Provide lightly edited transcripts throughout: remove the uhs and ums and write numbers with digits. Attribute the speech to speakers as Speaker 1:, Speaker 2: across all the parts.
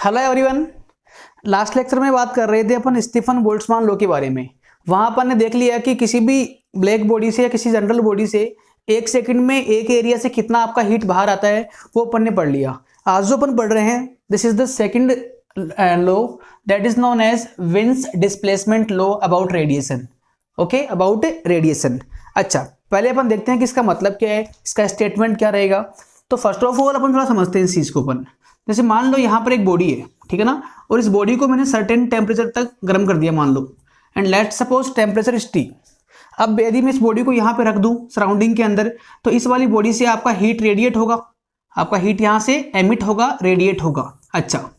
Speaker 1: Hello everyone. Last lecture में बात कर रहे थे अपन स्टीफन बोल्ट्जमान लॉ के बारे में। वहां अपन ने देख लिया कि किसी भी ब्लैक बॉडी से या किसी जनरल बॉडी से एक सेकंड में एक एरिया से कितना आपका हीट बाहर आता है वो अपन ने पढ़ लिया। आज जो अपन पढ़ रहे हैं this is the second law that is known as Wien's displacement law about radiation. Okay, about radiation. अच्छा, पहले अपन देखते हैं कि इसका मतलब क्या है, इसका स्टेटमेंट क्या रहेगा। तो फर्स्ट ऑफ ऑल अपन थोड़ा समझते हैं इस चीज को। अपन जैसे मान लो यहाँ पर एक बॉडी है, ठीक है ना, और इस बॉडी को मैंने सर्टेन टेम्परेचर तक गर्म कर दिया मान लो, and let suppose temperature is T. अब यदि मैं इस बॉडी को यहाँ पे रख दूं सराउंडिंग के अंदर, तो इस वाली बॉडी से आपका हीट रेडिएट होगा, आपका हीट यहाँ से एमिट होगा, रेडिएट होगा। अच्छा,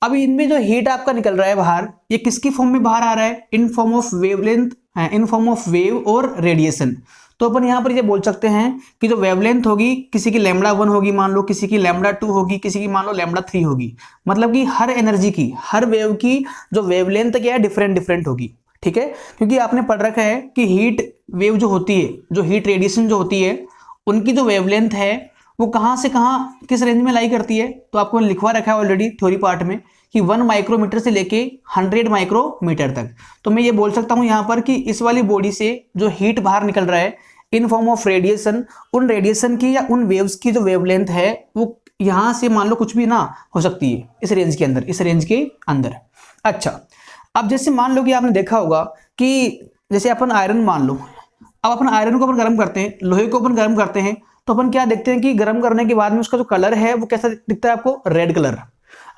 Speaker 1: अब इनमें जो हीट आपका निकल रहा है बाहर, ये किसकी फॉर्म में बाहर आ रहा है? In form of wavelength, in form of wave और रेडिएशन। तो अपन यहाँ पर ये बोल सकते हैं कि जो वेवलेंथ होगी किसी की λ1 होगी मान लो, किसी की λ2 होगी, किसी की मान लो λ3 होगी। मतलब कि हर एनर्जी की, हर वेव की जो वेवलेंथ क्या है डिफरेंट डिफरेंट होगी। ठीक है, क्योंकि आपने पढ़ रखा है कि हीट वेव जो होती है, जो हीट रेडिएशन जो होती है, उनकी जो वेवलेंथ है वो कहाँ से कहाँ किस रेंज में लाई करती है। तो आपको लिखवा रखा है ऑलरेडी थ्योरी पार्ट में कि 1 माइक्रोमीटर से लेके 100 माइक्रोमीटर तक। तो मैं ये बोल सकता हूँ यहाँ पर कि इस वाली बॉडी से जो हीट बाहर निकल रहा है इन फॉर्म ऑफ रेडिएशन, उन रेडिएशन की या उन वेव्स की जो वेवलेंथ है वो यहाँ से मान लो कुछ भी ना हो सकती है इस रेंज के अंदर, इस रेंज के अंदर। अच्छा, अब जैसे मान लो कि आपने देखा होगा कि जैसे अपन आयरन मान लो, अब अपन आयरन को अपन गर्म करते हैं, लोहे को अपन गर्म करते हैं, तो अपन क्या देखते हैं कि गर्म करने के बाद में उसका जो कलर है वो कैसा दिखता है आपको? Red colour.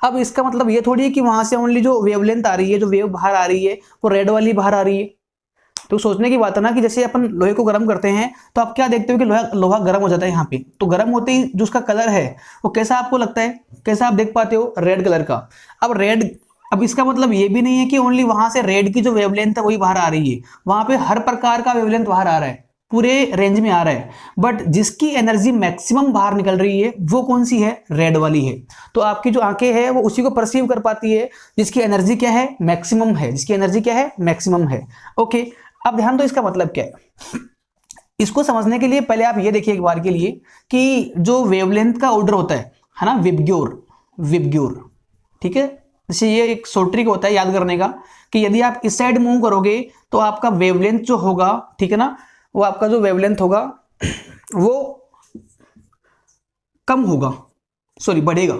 Speaker 1: अब इसका मतलब ये थोड़ी है कि वहां से ओनली जो वेवलेंथ आ रही है, जो वेव बाहर आ रही है वो रेड वाली बाहर आ रही है। तो सोचने की बात है ना कि जैसे अपन लोहे को गर्म करते हैं तो आप क्या देखते हो कि लोहा गर्म हो जाता है यहाँ पे, तो गर्म होते ही जो उसका कलर है वो कैसा आपको लगता है, कैसा आप देख पाते हो? रेड कलर का। अब रेड, अब इसका मतलब ये भी नहीं है कि ओनली वहां से रेड की जो वेवलेंथ है वही बाहर आ रही है, वहां पे हर प्रकार का वेवलेंथ बाहर आ रहा है, पूरे रेंज में आ रहा है। बट जिसकी एनर्जी मैक्सिमम बाहर निकल रही है वो कौन सी है? रेड वाली है। तो आपकी जो आंखें हैं वो उसी को परसीव कर पाती है जिसकी एनर्जी क्या है? मैक्सिमम है, जिसकी एनर्जी क्या है? मैक्सिमम है। ओके, अब ध्यान दो इसका मतलब क्या है। इसको समझने के लिए पहले आप ये देखिए एक बार के लिए कि जो वेवलेंथ का ऑर्डर होता है ना, विबग्योर, विबग्योर, ठीक है। जैसे ये एक शॉर्ट ट्रिक होता है याद करने का कि यदि आप इस साइड मूव करोगे तो आपका वेवलेंथ जो होगा, ठीक है ना, वो आपका जो वेवलेंथ होगा वो कम होगा, सॉरी बढ़ेगा।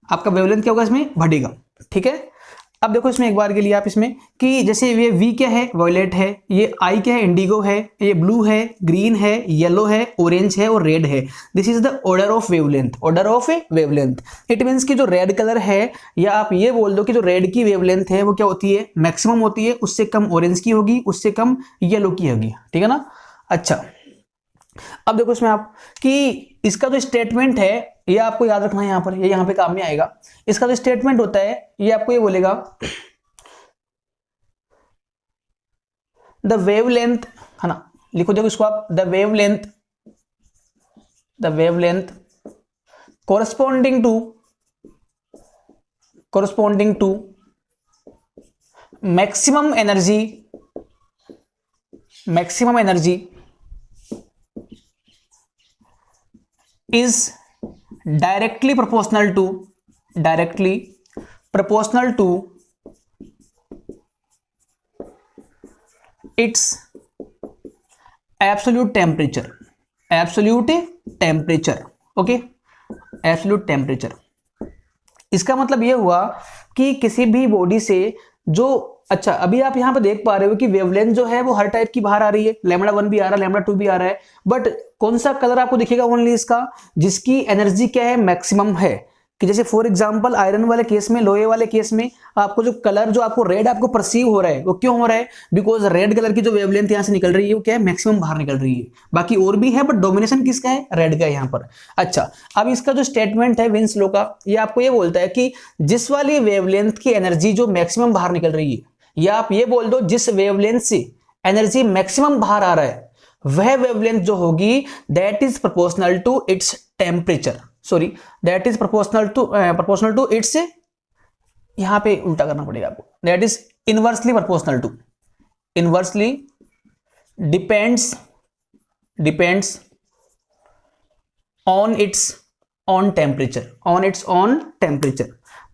Speaker 1: आपका वेवलेंथ क्या होगा? इसमें बढ़ेगा। ठीक है, अब देखो इसमें एक बार के लिए आप इसमें कि जैसे ये V क्या है? वॉयलेट है। ये I क्या है? इंडिगो है। ये ब्लू है, ग्रीन है, येलो है, ऑरेंज है और रेड है। This is the order of wavelength, order of wavelength. It means कि जो रेड कलर है, या आप ये बोल दो कि जो रेड की वेवलेंथ है वो क्या होती है? मैक्सिमम होती है, उससे कम ऑरेंज की होगी, उससे कम येलो की होगी। ठीक है ना। अच्छा, अब देखो इसमें आप कि इसका जो स्टेटमेंट है ये आपको याद रखना है, यहां पर ये यहाँ पे काम में आएगा। इसका जो स्टेटमेंट होता है ये आपको ये बोलेगा द वेवलेंथ, है ना, लिखो देखो इसको आप, the wavelength corresponding to maximum energy is directly proportional to its absolute temperature, okay, absolute temperature. इसका मतलब ये हुआ कि किसी भी बॉडी से जो, अच्छा अभी आप यहां पर देख पा रहे हो कि वेवलेंथ जो है वो हर टाइप की बाहर आ रही है, λ1 भी आ रहा है, λ2 भी आ रहा है, बट कौन सा कलर आपको दिखेगा? ओनली इसका जिसकी एनर्जी क्या है? मैक्सिमम है। कि जैसे फॉर एग्जांपल आयरन वाले केस में, लोहे वाले केस में आपको जो कलर जो आपको रेड आपको परसीव हो रहा है वो क्यों हो रहा है? बिकॉज रेड कलर की जो वेवलेंथ यहां से निकल रही है वो क्या है? मैक्सिमम बाहर निकल रही है। बाकी और भी है बट डोमिनेशन किसका है? रेड का है यहाँ पर। अच्छा, अब इसका जो स्टेटमेंट है विन्स लॉ का, ये आपको ये बोलता है कि जिस वाली वेवलेंथ की एनर्जी जो मैक्सिमम बाहर निकल रही है, या आप ये बोल दो जिस वेवलेंथ से एनर्जी मैक्सिमम बाहर आ रहा है वह वेवलेंथ जो होगी that is proportional to its temperature, sorry that is proportional to its, यहां पे उल्टा करना पड़ेगा आपको, that is inversely proportional to, inversely depends on its on temperature,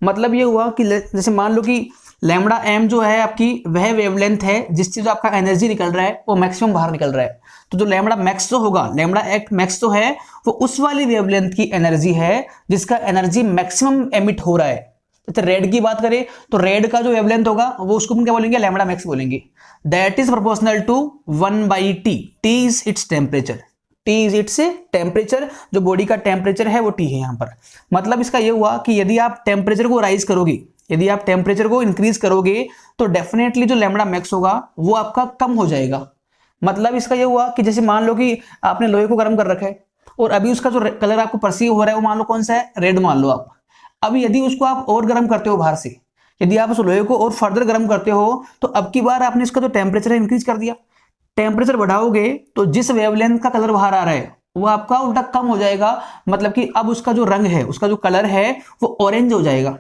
Speaker 1: मतलब ये हुआ कि जैसे मान लो कि लैम्डा एम जो है आपकी वह वेवलेंथ है जिससे जो आपका एनर्जी निकल रहा है वो मैक्सिमम बाहर निकल रहा है। तो जो लैम्डा मैक्स जो होगा, लैम्डा एक्ट मैक्स जो है वो उस वाली वेवलेंथ की एनर्जी है जिसका एनर्जी मैक्सिमम एमिट हो रहा है। तो रेड की बात करें तो रेड का जो वेवलेंथ होगा वो उसको हम क्या बोलेंगे, लैम्डा मैक्स बोलेंगे। That is proportional to 1/T। T is its temperature, T is its temperature, जो बॉडी का टेम्परेचर है वो टी है यहाँ पर। मतलब इसका ये हुआ कि यदि आप टेम्परेचर को राइज करोगे, यदि आप टेम्परेचर को इंक्रीज करोगे तो डेफिनेटली जो लैम्डा मैक्स होगा वो आपका कम हो जाएगा। मतलब इसका ये हुआ कि जैसे मान लो कि आपने लोहे को गर्म कर रखा है और अभी उसका जो कलर आपको परसीव हो रहा है वो मान लो कौन सा है, रेड मान लो आप। अब यदि उसको आप और गर्म करते हो बाहर से, यदि आप उस लोहे को और फर्दर गर्म करते हो तो अब की बार आपने इसका जो टेम्परेचर है इंक्रीज कर दिया। टेम्परेचर बढ़ाओगे तो जिस वेवलेंथ का कलर बाहर आ रहा है वो आपका उल्टा कम हो जाएगा। मतलब कि अब उसका जो रंग है, उसका जो कलर है वो ऑरेंज हो जाएगा।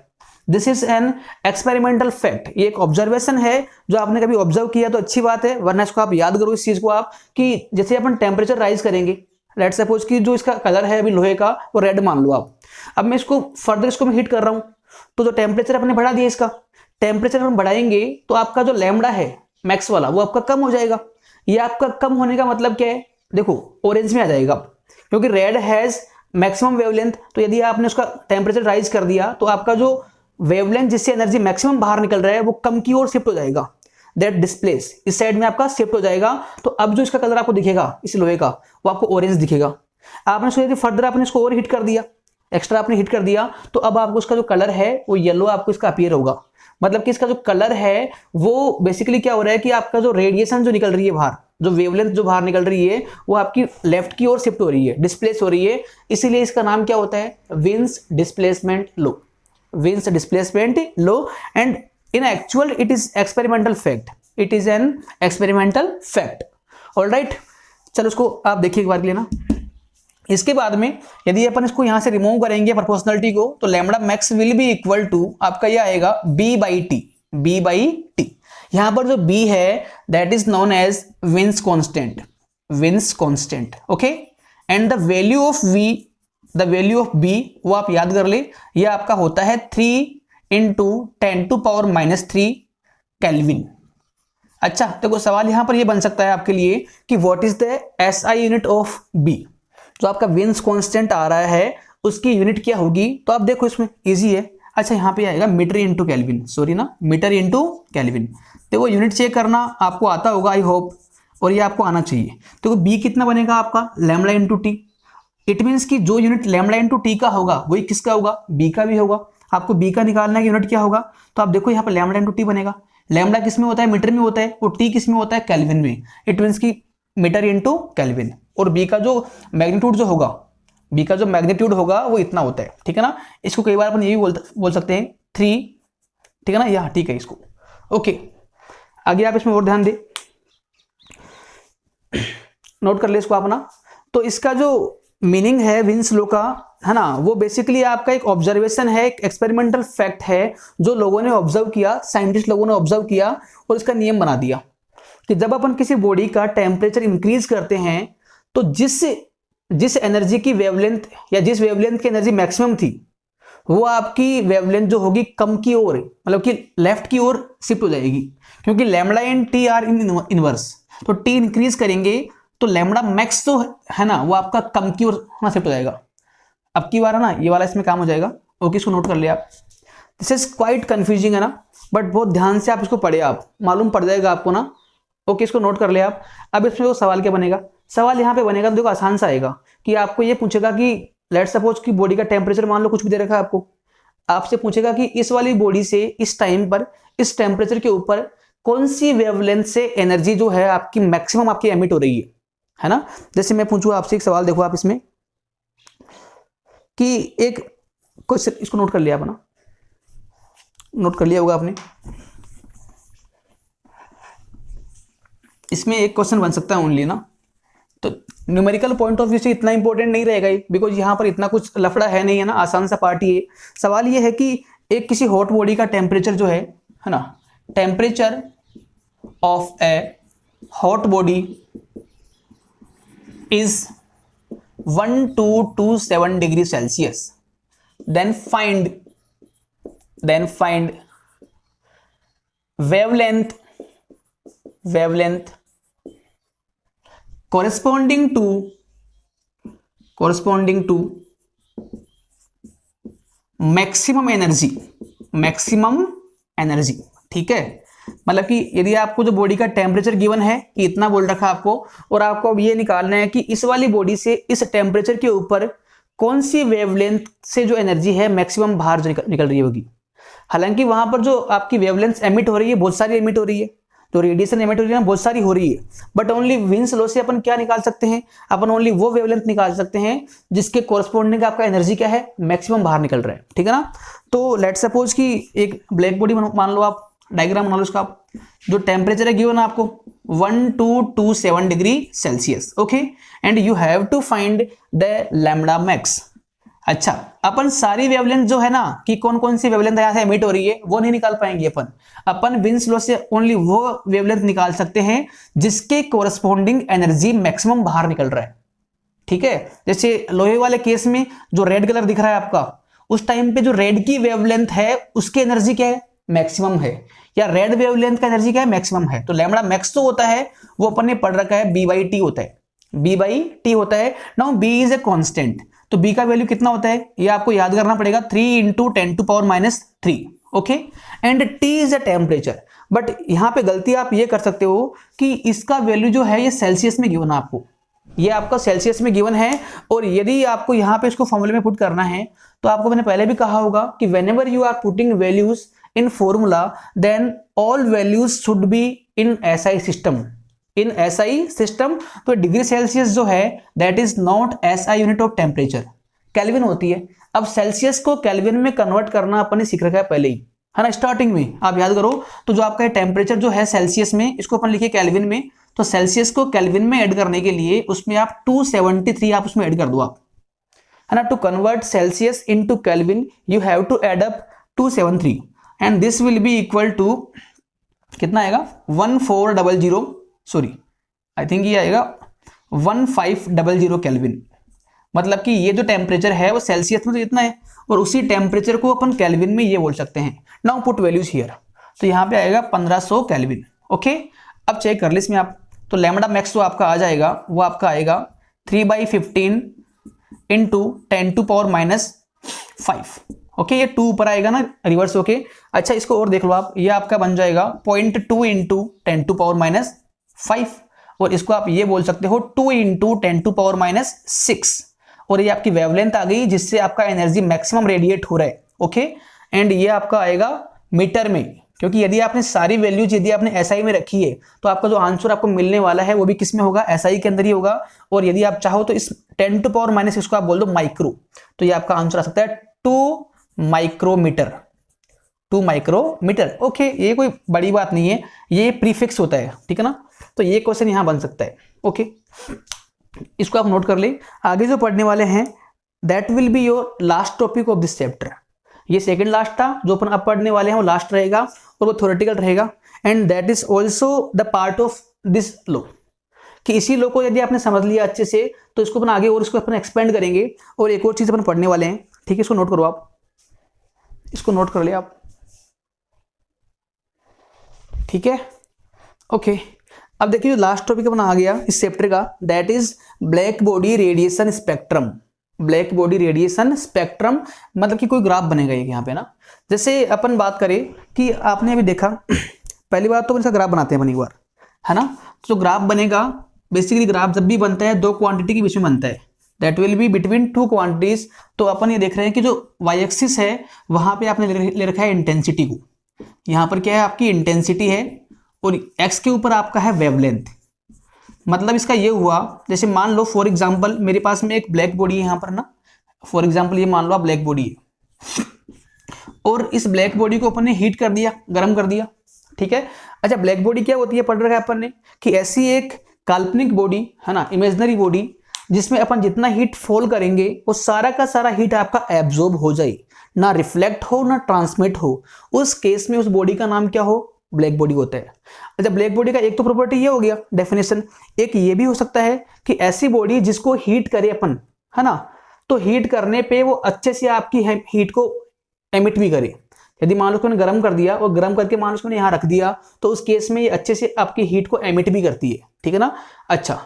Speaker 1: This is an experimental fact. ये एक ऑब्जर्वेशन है जो आपने कभी ऑब्जर्व किया तो अच्छी बात है, वरना इसको आप याद करो इस चीज को आप, कि जैसे अपन टेम्परेचर राइज करेंगे, लेट्स सपोज कि जो इसका कलर है अभी लोहे का वो रेड मान लो आप। अब मैं इसको फर्दर इसको मैं हीट कर रहा हूं तो जो टेम्परेचर अपने बढ़ा दिया, इसका टेम्परेचर हम बढ़ाएंगे तो आपका जो लैम्डा है मैक्स वाला वो आपका कम हो जाएगा। ये आपका कम होने का मतलब क्या है, देखो ऑरेंज में आ जाएगा क्योंकि रेड हैज मैक्सिमम वेवलेंथ। तो यदि आपने उसका टेम्परेचर राइज कर दिया तो आपका जो वेवलेंथ जिससे एनर्जी मैक्सिमम बाहर निकल रहा है वो कम की ओर शिफ्ट हो जाएगा। दैट डिस्प्लेस इस साइड में आपका शिफ्ट हो जाएगा। तो अब जो इसका कलर आपको दिखेगा इस लोहे का वो आपको ऑरेंज दिखेगा। आपने इसको यदि फर्दर आपने इसको और हीट कर दिया, एक्स्ट्रा आपने हीट कर दिया तो अब आपको उसका जो कलर है वो येलो आपको इसका अपीयर होगा। मतलब कि इसका जो कलर है वो बेसिकली क्या हो रहा है कि आपका जो रेडिएशन जो निकल रही है बाहर, जो वेवलेंथ जो बाहर निकल रही है वो आपकी लेफ्ट की ओर शिफ्ट हो रही है, डिस्प्लेस हो रही है। इसीलिए इसका नाम क्या होता है, wins displacement low, wins displacement low. And in actual it is experimental fact, it is an experimental fact. Alright, चलो उसको आप देखिए एक बार के लिए ना। इसके बाद में यदि अपन इसको यहां से रिमूव करेंगे प्रोपोर्शनलिटी को तो lambda max will be equal to आपका ये आएगा B/T, B/T। यहां पर जो B है that is known as Wien's constant, Wien's constant. Okay, and the value of V, the value of B वो आप याद कर ले, ये आपका होता है 3 × 10⁻³ केल्विन। अच्छा, देखो सवाल यहां पर ये बन सकता है आपके लिए कि what is the SI unit of B। जो आपका विंस कांस्टेंट आ रहा है उसकी यूनिट क्या होगी, तो आप देखो इसमें इजी है। अच्छा, यहाँ पे आएगा मीटर इंटू केल्विन, सॉरी ना, मीटर इंटू केल्विन। देखो यूनिट चेक करना आपको आता होगा आई होप, और ये आपको आना चाहिए। तो बी कितना बनेगा आपका, lambda into T. It means कि जो यूनिट लैम्डा इंटू टी का होगा वही किसका होगा, बी का भी होगा। आपको बी का निकालना है यूनिट क्या होगा, तो आप देखो यहाँ पर लैम्डा इंटू टी बनेगा। लैम्डा किस में होता है, मीटर में होता है, और टी किस में होता है, केल्विन में। इट मीन्स की मीटर इंटू केल्विन। और बी का जो मैग्नीट्यूड जो होगा, बी का जो मैग्नीट्यूड होगा वो इतना होता है, ठीक है ना। इसको कई बार अपन ये भी बोल सकते हैं 3, ठीक है ना, यह ठीक है इसको। ओके, आगे आप इसमें और ध्यान दे, नोट कर ले इसको आप ना। तो इसका जो मीनिंग है विंस लॉ का, है ना, वो बेसिकली आपका एक ऑब्जर्वेशन है, एक एक्सपेरिमेंटल फैक्ट है जो लोगों ने ऑब्जर्व किया, साइंटिस्ट लोगों ने ऑब्जर्व किया और इसका नियम बना दिया कि जब अपन किसी बॉडी का टेम्परेचर इंक्रीज करते हैं तो जिस एनर्जी की वेवलेंथ या जिस वेवलेंथ की एनर्जी मैक्सिमम थी वो आपकी वेवलेंथ जो होगी कम की ओर, मतलब कि लेफ्ट की ओर शिफ्ट हो जाएगी। क्योंकि lambda and T are in inverse, तो टी इंक्रीज करेंगे तो लैम्डा मैक्स जो है ना वो आपका कम की ओर शिफ्ट हो जाएगा। अब की बार है ना ये वाला इसमें काम हो जाएगा। ओके, इसको नोट कर लिया आप। दिस इज क्वाइट कंफ्यूजिंग है ना, बट बहुत ध्यान से आप इसको पढ़े, आप मालूम पड़ जाएगा आपको ना। ओके, इसको नोट कर लिया आप। अब इसमें वो सवाल क्या बनेगा, सवाल यहाँ पे बनेगा, देखो आसान सा आएगा कि आपको ये पूछेगा कि लेट्स सपोज कि बॉडी का टेम्परेचर मान लो कुछ भी दे रखा है आपको, आपसे पूछेगा कि इस वाली बॉडी से इस टाइम पर इस टेम्परेचर के ऊपर कौन सी वेवलेंथ से एनर्जी जो है आपकी मैक्सिमम आपकी एमिट हो रही है ना। जैसे मैं पूछूं आपसे एक सवाल, देखो आप इसमें कि एक क्वेश्चन, इसको नोट कर लिया आप ना, नोट कर लिया होगा आपने। इसमें एक क्वेश्चन बन सकता है ओनली ना, तो न्यूमेरिकल पॉइंट ऑफ व्यू से इतना इंपॉर्टेंट नहीं रहेगा ये, बिकॉज यहाँ पर इतना कुछ लफड़ा है नहीं, है ना, आसान सा पार्ट ये। सवाल ये है कि एक किसी हॉट बॉडी का टेम्परेचर जो है ना, temperature of a hot body is 1227 degree Celsius, then find then find wavelength corresponding to maximum energy. ठीक है, मतलब कि यदि आपको जो बॉडी का टेम्परेचर गिवन है कि इतना बोल रखा आपको, और आपको अब ये निकालना है कि इस वाली बॉडी से इस टेम्परेचर के ऊपर कौन सी वेवलेंथ से जो एनर्जी है मैक्सिमम बाहर जो निकल रही होगी। हालांकि वहां पर जो आपकी वेवलेंथ एमिट हो रही है बहुत सारी एमिट हो रही है, जो रेडिएशन एमिट हो रही है बहुत सारी हो रही है, बट ओनली विंस लॉ से अपन क्या निकाल सकते हैं, अपन ओनली वो वेवलेंथ निकाल सकते हैं जिसके कोरस्पोंडिंग आपका एनर्जी क्या है, मैक्सिमम बाहर निकल रहा है। ठीक है ना। तो लेट सपोज कि एक ब्लैक बॉडी मान लो, आप डायग्राम बना लो उसका, जो टेम्परेचर है गिवन आपको 1227 degree Celsius. Okay, and you have to find the lambda max. अच्छा, अपन सारी वेवलेंथ जो है ना कि कौन कौन सी वेवलेंथ यहाँ से एमिट हो रही है वो नहीं निकाल पाएंगे। अपन विंस लॉ से ओनली वो वेवलेंथ निकाल सकते हैं जिसके कोरस्पोंडिंग एनर्जी मैक्सिमम बाहर निकल रहा है। ठीक है, जैसे लोहे वाले केस में जो रेड कलर दिख रहा है आपका, उस टाइम पे जो रेड की वेवलेंथ है उसकी एनर्जी क्या है, मैक्सिमम है, या रेड वेवलेंथ का एनर्जी क्या है, मैक्सिमम है। तो लैम्डा मैक्स तो होता है वो अपन ने पढ़ रखा है B/T होता है, B/T होता है। Now B is a constant, तो B का वैल्यू कितना होता है ये आपको याद करना पड़ेगा, 3 × 10⁻³ okay, and T is a temperature. But यहां पे गलती आप ये कर सकते हो कि इसका वैल्यू जो है ये सेल्सियस में गिवन है आपको, ये आपका सेल्सियस में गिवन है, और यदि आपको यहाँ पे इसको फॉर्मूले में पुट करना है तो आपको मैंने पहले भी कहा होगा कि whenever you are putting values in formula then all values should be in SI system, in SI system. तो डिग्री सेल्सियस जो है that is not SI unit of temperature, Kelvin होती है। अब सेल्सियस को केल्विन में कन्वर्ट करना अपन ने सीख रखा है पहले ही, है ना, स्टार्टिंग में आप याद करो। तो जो आपका टेम्परेचर जो है सेल्सियस में, इसको अपन लिखे केल्विन में, तो सेल्सियस को केल्विन में ऐड करने के लिए उसमें आप 273 आप उसमें ऐड कर दो आप, है ना। To convert Celsius into Kelvin you have to add up 273 and this will be equal to कितना आएगा 1400, सॉरी आई थिंक ये आएगा 1500 केल्विन। मतलब कि ये जो टेम्परेचर है वो सेल्सियस में तो इतना है, और उसी टेम्परेचर को अपन केल्विन में ये बोल सकते हैं। नाउ पुट वैल्यूज हियर, तो यहाँ पे आएगा 1500 केल्विन। ओके, अब चेक कर ली इसमें आप, तो लैम्डा मैक्स तो आपका आ जाएगा, वो आपका आएगा 3/15 × 10⁻⁵। ओके, ये 2 ऊपर आएगा ना रिवर्स होके। अच्छा, इसको और देख लो आप, ये आपका बन जाएगा 0.2 × 10⁻⁵, और इसको आप ये बोल सकते हो 2 × 10⁻⁶, और ये आपकी वेवलेंथ आ गई जिससे आपका एनर्जी मैक्सिमम रेडिएट हो रहा है। ओके, एंड ये आपका आएगा मीटर में, क्योंकि यदि आपने सारी वैल्यूज यदि आपने SI में रखी है तो आपका जो आंसर आपको मिलने वाला है वो भी किस में होगा, SI के अंदर ही होगा। और यदि आप चाहो तो इस 10⁻⁻, इसको आप बोल दो माइक्रो, तो ये आपका आंसर आ सकता है 2 माइक्रोमीटर, 2 माइक्रोमीटर। ओके, ये कोई बड़ी बात नहीं है, ये प्रीफिक्स होता है। ठीक है ना, तो ये क्वेश्चन यहां बन सकता है। ओके, इसको आप नोट कर ले। आगे जो पढ़ने वाले हैं that will be your last topic of this chapter. ये सेकंड लास्ट था, जो अपन अब पढ़ने वाले हैं वो लास्ट रहेगा और वो थ्योरेटिकल रहेगा, and that is also the part of this law, कि इसी लॉ को यदि आपने समझ लिया अच्छे से तो इसको अपन आगे और इसको अपन एक्सपेंड करेंगे, और एक और चीज अपन पढ़ने वाले हैं। ठीक है, इसको नोट करो आप, इसको नोट कर ले आप। ठीक है, ओके। अब देखिए जो लास्ट टॉपिक अपना आ गया इस चैप्टर का, that is black body radiation spectrum. Black body radiation spectrum मतलब कि कोई ग्राफ बनेगा यहाँ पे ना। जैसे अपन बात करें कि आपने अभी देखा, पहली बार तो इसका ग्राफ बनाते हैं अपन एक बार, है ना। तो ग्राफ बनेगा, बेसिकली ग्राफ जब भी बनता है 2 क्वांटिटी के बीच में बनता है, that will be between 2 quantities. तो अपन ये देख रहे हैं कि जो वाई एक्सिस है वहां पे आपने ले रखा है इंटेंसिटी को, यहाँ पर क्या है आपकी इंटेंसिटी है, और एक्स के ऊपर आपका है वेवलेंथ। मतलब इसका ये हुआ, जैसे मान लो फॉर एग्जांपल मेरे पास में एक ब्लैक बॉडी है यहाँ पर ना, फॉर एग्जांपल ये मान लो आप ब्लैक बॉडी है, और इस ब्लैक बॉडी को अपन ने हीट कर दिया, गर्म कर दिया। ठीक है, अच्छा ब्लैक बॉडी क्या होती है पढ़ रखा है अपन ने, कि ऐसी एक काल्पनिक बॉडी है ना, इमेजिनरी बॉडी, जिसमें अपन जितना हीट फॉल करेंगे वो सारा का सारा हीट आपका एब्जॉर्ब हो जाए, ना रिफ्लेक्ट हो ना ट्रांसमिट हो। उस केस में उस बॉडी का नाम क्या हो, ब्लैक बॉडी होता है। अच्छा, ब्लैक बॉडी का एक तो प्रॉपर्टी ये हो गया डेफिनेशन, एक ये भी हो सकता है कि ऐसी बॉडी जिसको हीट करे अपन, है ना, तो हीट करने पे वो अच्छे से आपकी हीट को एमिट भी करे। यदि मान लो उसको गर्म कर दिया और गर्म करके मान लो उसको यहाँ रख दिया, तो उस केस में ये अच्छे से आपकी हीट को एमिट भी करती है, ठीक है ना। अच्छा,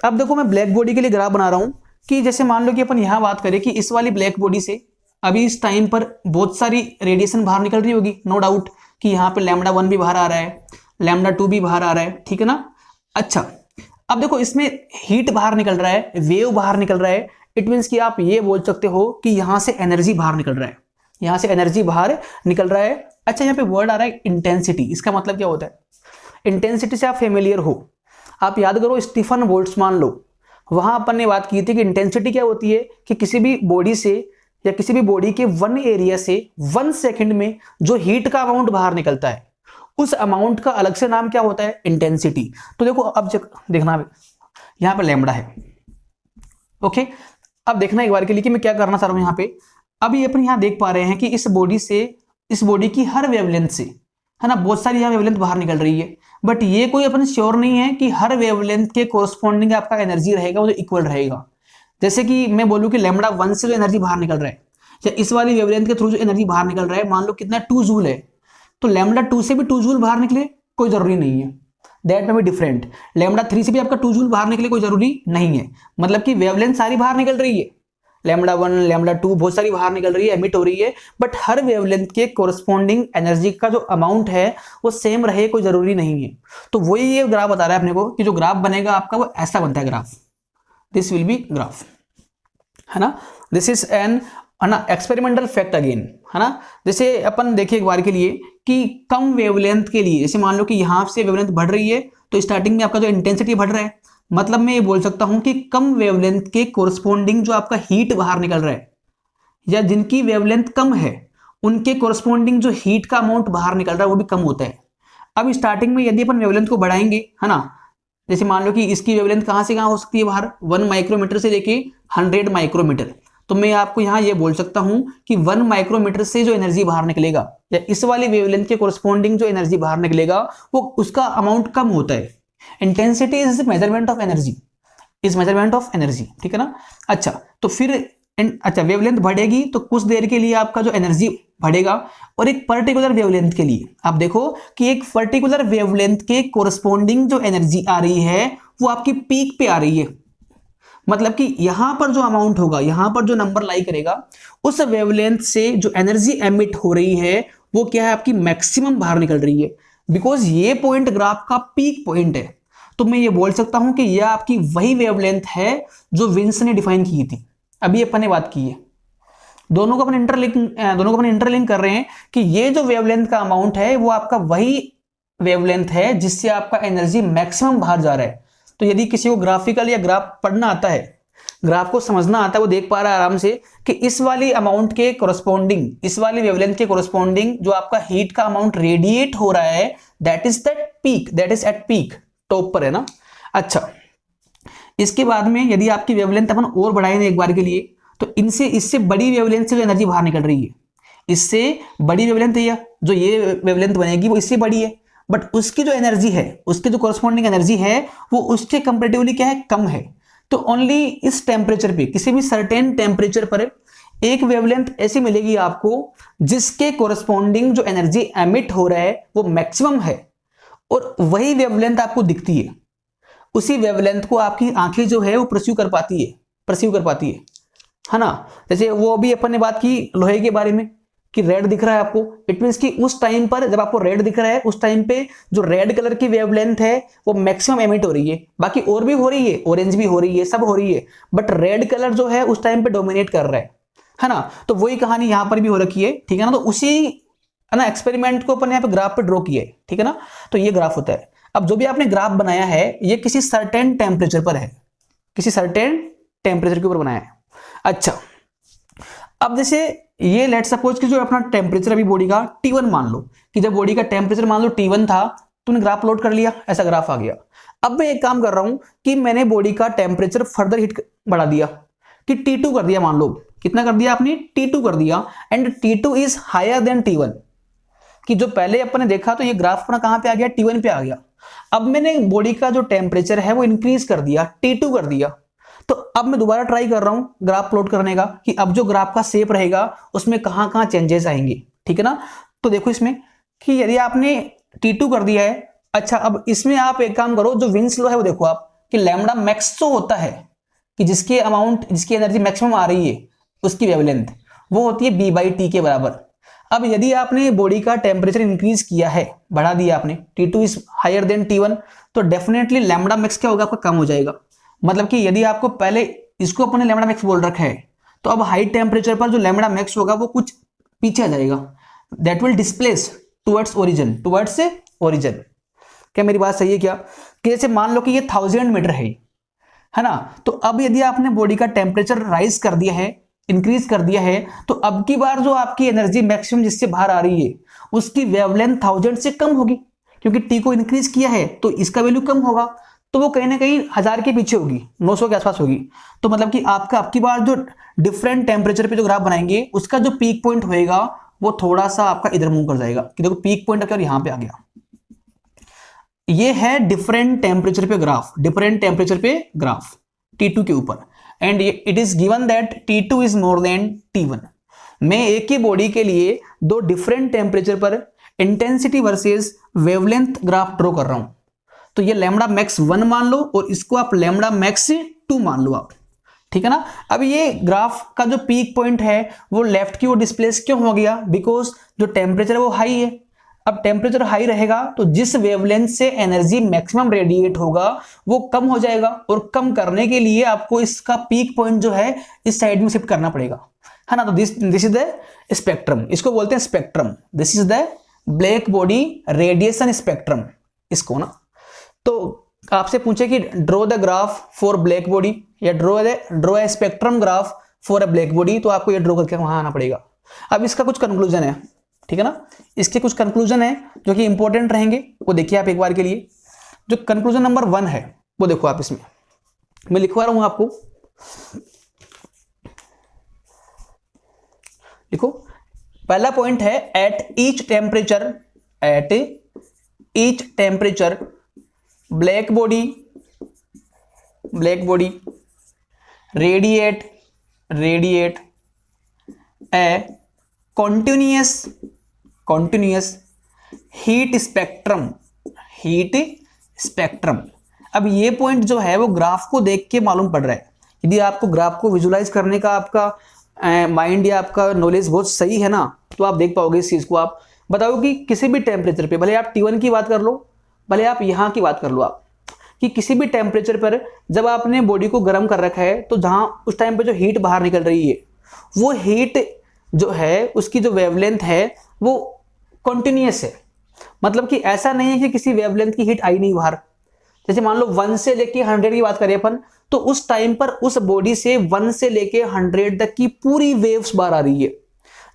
Speaker 1: अब देखो मैं ब्लैक बॉडी के लिए ग्राफ बना रहा हूँ कि जैसे मान लो कि अपन यहाँ बात करें कि इस वाली ब्लैक बॉडी से अभी इस टाइम पर बहुत सारी रेडिएशन बाहर निकल रही होगी, नो डाउट कि यहाँ पे λ1 भी बाहर आ रहा है, λ2 भी बाहर आ रहा है, ठीक है ना। अच्छा, अब देखो इसमें हीट बाहर निकल रहा है, वेव बाहर निकल रहा है, इट मीन्स कि आप ये बोल सकते हो कि यहां से एनर्जी बाहर निकल रहा है, यहां से एनर्जी बाहर निकल रहा है। अच्छा, यहाँ पे वर्ड आ रहा है इंटेंसिटी, इसका मतलब क्या होता है? इंटेंसिटी से आप फेमिलियर हो, आप याद करो स्टीफन बोल्ट्जमान लो, वहां अपन ने बात की थी कि इंटेंसिटी क्या होती है कि किसी भी बॉडी से या किसी भी बॉडी के वन एरिया से 1 सेकंड में जो हीट का अमाउंट बाहर निकलता है, उस अमाउंट का अलग से नाम क्या होता है? इंटेंसिटी। तो देखो अब देखना, यहां पर लैम्बडा है, ओके। अब देखना एक बार के लिए कि मैं क्या करना चाह रहा हूं यहाँ पे। अभी अपन यहाँ देख पा रहे हैं कि इस बॉडी की हर वेवलेंथ से, है ना, बहुत सारी यहाँ वेवलेंथ बाहर निकल रही है, बट ये कोई अपन श्योर नहीं है कि हर वेवलेंथ के कोरस्पॉन्डिंग आपका एनर्जी रहेगा वो जो इक्वल रहेगा। जैसे कि मैं बोलूँ कि λ1 से जो एनर्जी बाहर निकल रहा है या इस वाली वेवलेंथ के थ्रू जो एनर्जी बाहर निकल रहा है, मान लो कितना 2 जूल है, तो λ2 से भी 2 जूल बाहर निकले कोई जरूरी नहीं है, दैट में भी डिफरेंट। λ3 से भी आपका 2 जूल बाहर निकले कोई जरूरी नहीं है, मतलब कि वेवलेंथ सारी बाहर निकल रही है, λ1 λ2 बहुत सारी बाहर निकल रही है, एमिट हो रही है, बट हर वेवलेंथ के कोरस्पॉन्डिंग एनर्जी का जो अमाउंट है वो सेम रहे कोई जरूरी नहीं है। तो वही ये ग्राफ बता रहा है अपने को कि जो ग्राफ बनेगा आपका वो ऐसा बनता है graph, this will B graph, है ना। This is an experimental fact again, है ना। जैसे अपन देखिए एक बार के लिए कि कम वेवलेंथ के लिए, जैसे मान लो कि यहां से वेवलेंथ बढ़ रही है तो स्टार्टिंग में आपका जो इंटेंसिटी बढ़ रहा है, मतलब मैं ये बोल सकता हूं कि कम वेवलेंथ के कोरस्पॉन्डिंग जो आपका हीट बाहर निकल रहा है या जिनकी वेवलेंथ कम है उनके कोरस्पॉन्डिंग जो हीट का अमाउंट बाहर निकल रहा है वो भी कम होता है। अब स्टार्टिंग में यदि अपन वेवलेंथ को बढ़ाएंगे, है ना, जैसे मान लो कि इसकी वेवलेंथ कहां से कहां हो सकती है बाहर, 1 माइक्रोमीटर से लेके 100 माइक्रोमीटर, तो मैं आपको यहां ये बोल सकता हूं कि 1 माइक्रोमीटर से जो एनर्जी बाहर निकलेगा या इस वाली वेवलेंथ के कोरस्पॉन्डिंग जो एनर्जी बाहर निकलेगा वो उसका अमाउंट कम होता है। Intensity is measurement of energy, ठीक है ना। अच्छा, तो फिर अच्छा वेवलेंथ बढ़ेगी तो कुछ देर के लिए आपका जो एनर्जी बढ़ेगा, और एक पर्टिकुलर वेवलेंथ के लिए आप देखो कि एक पर्टिकुलर वेवलेंथ के कोरस्पॉन्डिंग जो एनर्जी आ रही है वो आपकी पीक पे आ रही है, मतलब कि यहां पर जो अमाउंट होगा, यहां पर जो नंबर लाई करेगा, उस वेवलेंथ से जो एनर्जी एमिट हो रही है वो क्या है, आपकी मैक्सिमम बाहर निकल रही है, बिकॉज ये पॉइंट ग्राफ का पीक पॉइंट है। तो मैं ये बोल सकता हूं कि यह आपकी वही वेवलेंथ है जो विंस ने डिफाइन की थी, अभी अपन ने बात की है। दोनों को अपन इंटरलिंक कर रहे हैं कि ये जो वेवलेंथ का अमाउंट है वो आपका वही वेवलेंथ है जिससे आपका एनर्जी मैक्सिमम बाहर जा रहा है। तो यदि किसी को ग्राफिकल या ग्राफ पढ़ना आता है, ग्राफ को समझना आता है, वो देख पा रहा है आराम से कि इस वाली अमाउंट के कोरस्पॉन्डिंग, इस वाली वेवलेंथ के कोरस्पॉन्डिंग जो आपका हीट का अमाउंट रेडिएट हो रहा है, that is at peak, top पर है ना। अच्छा, इसके बाद में यदि आपकी वेवलेंथ अपन और बढ़ाएंगे एक बार के लिए, तो इससे बड़ी वेवलेंथ से जो एनर्जी बाहर निकल रही है, इससे बड़ी वेवलेंथ है, जो ये वेवलेंथ बनेगी वो इससे बड़ी है, बट उसकी जो एनर्जी है, उसके जो कोरस्पॉन्डिंग एनर्जी है वो उसके कंपैरेटिवली क्या है, कम है। तो ओनली इस टेम्परेचर पे, किसी भी सर्टेन टेम्परेचर पर एक वेवलेंथ ऐसी मिलेगी आपको जिसके कोरस्पॉन्डिंग जो एनर्जी एमिट हो रहा है वो मैक्सिमम है, और वही वेवलेंथ आपको दिखती है, उसी वेवलेंथ को आपकी आंखें जो है वो परसीव कर पाती है ना। जैसे वो अभी अपन ने बात की लोहे के बारे में कि रेड दिख रहा है आपको, इट मींस कि उस टाइम पर जब आपको रेड दिख रहा है उस टाइम पे जो रेड कलर की वेवलेंथ है वो मैक्सिमम एमिट हो रही है, बाकी और भी हो रही है, ऑरेंज भी हो रही है, सब हो रही है, बट रेड कलर जो है उस टाइम पे डोमिनेट कर रहा है ना। तो वही कहानी यहां पर भी हो रखी है, ठीक है ना। तो उसी है ना एक्सपेरिमेंट को अपन यहाँ पे ग्राफ पे ड्रॉ किया है, ठीक है ना। तो ये ग्राफ होता है। अब जो भी आपने ग्राफ बनाया है ये किसी सर्टेन टेम्परेचर पर है, किसी सर्टेन टेम्परेचर के ऊपर बनाया है। अच्छा, अब जैसे ये लेट सपोज कि जो अपना टेम्परेचर अभी बॉडी का T1 मान लो, कि जब बॉडी का टेम्परेचर मान लो T1 था, तूने ग्राफ प्लॉट कर लिया, ऐसा ग्राफ आ गया। अब मैं एक काम कर रहा हूं कि मैंने बॉडी का टेम्परेचर फर्दर हीट बढ़ा दिया कि T2 कर दिया, मान लो कितना कर दिया आपने, T2 कर दिया, and T2 is higher than T1, कि जो पहले अपन ने देखा तो ये ग्राफ अपना कहां पे आ गया, T1 पे आ गया। अब मैंने बॉडी का जो टेम्परेचर है वो इंक्रीज कर दिया, T2 कर दिया। तो अब मैं दोबारा ट्राई कर रहा हूं ग्राफ प्लॉट करने का कि अब जो ग्राफ का शेप रहेगा उसमें कहां कहां चेंजेस आएंगे, ठीक है ना। तो देखो इसमें कि यदि आपने T2 कर दिया है, अच्छा अब इसमें आप एक काम करो, जो विंस लॉ है वो देखो आप कि लैम्डा मैक्स जो होता है कि जिसकी एनर्जी मैक्सिमम आ रही है उसकी वेवलेंथ वो होती है B/T के बराबर। अब यदि आपने बॉडी का टेम्परेचर इंक्रीज किया है, बढ़ा दिया आपने, T2 is higher than T1, तो डेफिनेटली लैम्डा मैक्स क्या होगा आपका, कम हो जाएगा। मतलब कि यदि आपको पहले इसको अपने लैम्डा मैक्स बोल रखा है, तो अब हाई टेम्परेचर पर जो लैम्डा मैक्स होगा वो कुछ पीछे आ जाएगा, that will displace towards origin. क्या मेरी बात सही है क्या? कि जैसे मान लो कि ये 1000 मीटर है ना, तो अब यदि आपने बॉडी का टेम्परेचर राइज कर दिया है, इंक्रीज कर दिया है, तो अब की बार जो आपकी एनर्जी मैक्सिमम जिससे बाहर आ रही है उसकी वेवलेंथ 1000 से कम होगी, क्योंकि टी को इंक्रीज किया है तो इसका वैल्यू कम होगा, तो वो कहीं ना कहीं 1000 के पीछे होगी, 900 के आसपास होगी। तो मतलब कि आपका अब की बार जो डिफरेंट टेम्परेचर पे जो ग्राफ बनाएंगे उसका जो पीक पॉइंट होएगा वो थोड़ा सा आपका इधर मूव कर जाएगा, कि देखो पीक पॉइंट अगर यहां पे आ गया, ये है डिफरेंट टेम्परेचर पे ग्राफ T2 के ऊपर, and it is given that T2 is more then T1। मैं एक ही बॉडी के लिए दो डिफरेंट टेम्परेचर पर intensity versus wavelength graph draw कर रहा हूं, तो ये लैम्डा मैक्स 1 मान लो और इसको आप लैम्डा मैक्स 2 मान लो आप, ठीक है ना। अब ये ग्राफ का जो पीक पॉइंट है वो लेफ्ट की ओर डिस्प्लेस क्यों हो गया, बिकॉज जो टेम्परेचर है वो हाई है। अब टेम्परेचर हाई रहेगा तो जिस वेवलेंथ से एनर्जी मैक्सिमम रेडिएट होगा वो कम हो जाएगा, और कम करने के लिए आपको इसका पीक पॉइंट जो है इस साइड में शिफ्ट करना पड़ेगा, है ना। तो दिस इज द स्पेक्ट्रम, इसको बोलते हैं spectrum, this is the black body radiation spectrum इसको ना। तो आपसे पूछे कि draw the graph for black body या draw a spectrum graph for a black body, तो आपको ये ड्रॉ करके वहां आना पड़ेगा। अब इसका कुछ कंक्लूजन है, ठीक है ना, इसके कुछ कंक्लूजन है जो कि इंपॉर्टेंट रहेंगे, वो देखिए आप एक बार के लिए। जो कंक्लूजन नंबर 1 है वो देखो आप, इसमें मैं लिखवा रहा हूं आपको, देखो पहला पॉइंट है at each temperature black body radiate A continuous heat spectrum. अब ये पॉइंट जो है वो ग्राफ को देख के मालूम पड़ रहा है। यदि आपको ग्राफ को विजुलाइज करने का आपका माइंड या आपका नॉलेज बहुत सही है ना, तो आप देख पाओगे इस चीज को। आप बताओ कि किसी भी टेम्परेचर पे, भले आप T1 की बात कर लो, भले आप यहाँ की बात कर लो, आप कि किसी भी टेम्परेचर पर जब आपने बॉडी को गर्म कर रखा है तो जहां उस टाइम पे जो हीट बाहर निकल रही है वो हीट जो है उसकी जो वेवलेंथ है वो कॉन्टिन्यूअस है। मतलब कि ऐसा नहीं है कि किसी वेवलेंथ की हीट आई नहीं बाहर। जैसे मान लो 1 से लेके 100 की बात करें अपन, तो उस टाइम पर उस बॉडी से 1 से लेके 100 तक की पूरी वेव्स बाहर आ रही है,